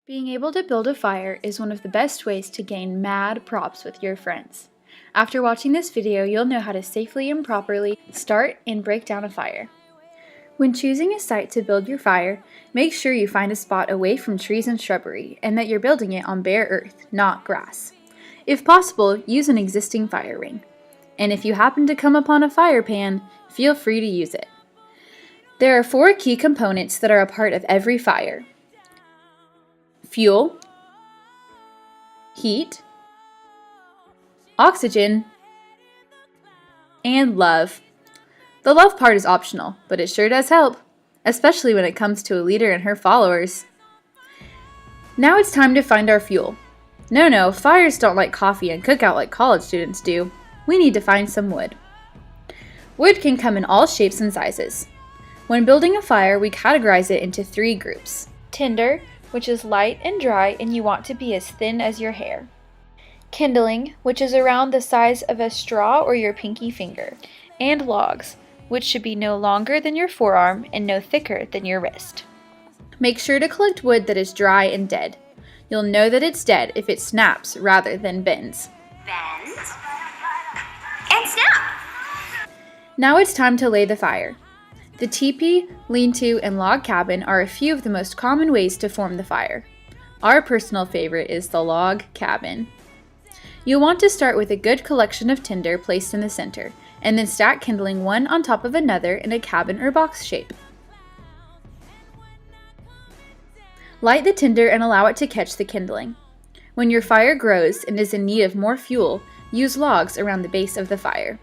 Being able to build a fire is one of the best ways to gain mad props with your friends. After watching this video, you'll know how to safely and properly start and break down a fire. When choosing a site to build your fire, make sure you find a spot away from trees and shrubbery and that you're building it on bare earth, not grass. If possible, use an existing fire ring. And if you happen to come upon a fire pan, feel free to use it. There are 4 key components that are a part of every fire: fuel, heat, oxygen, and love. The love part is optional, but it sure does help, especially when it comes to a leader and her followers. Now it's time to find our fuel. No, fires don't like coffee and cookout like college students do. We need to find some wood. Wood can come in all shapes and sizes. When building a fire, we categorize it into 3 groups: tinder, which is light and dry and you want to be as thin as your hair; kindling, which is around the size of a straw or your pinky finger; and logs, which should be no longer than your forearm and no thicker than your wrist. Make sure to collect wood that is dry and dead. You'll know that it's dead if it snaps rather than bends. Bend and snap! Now it's time to lay the fire. The teepee, lean-to, and log cabin are a few of the most common ways to form the fire. Our personal favorite is the log cabin. You'll want to start with a good collection of tinder placed in the center, and then stack kindling one on top of another in a cabin or box shape. Light the tinder and allow it to catch the kindling. When your fire grows and is in need of more fuel, use logs around the base of the fire.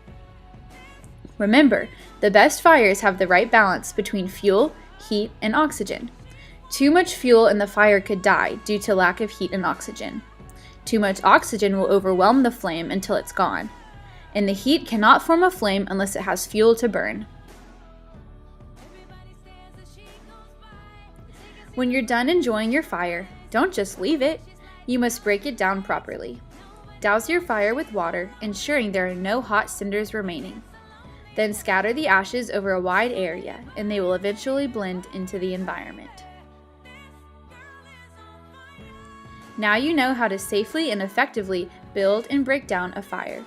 Remember, the best fires have the right balance between fuel, heat, and oxygen. Too much fuel in the fire could die due to lack of heat and oxygen. Too much oxygen will overwhelm the flame until it's gone. And the heat cannot form a flame unless it has fuel to burn. When you're done enjoying your fire, don't just leave it. You must break it down properly. Douse your fire with water, ensuring there are no hot cinders remaining. Then scatter the ashes over a wide area, and they will eventually blend into the environment. Now you know how to safely and effectively build and break down a fire.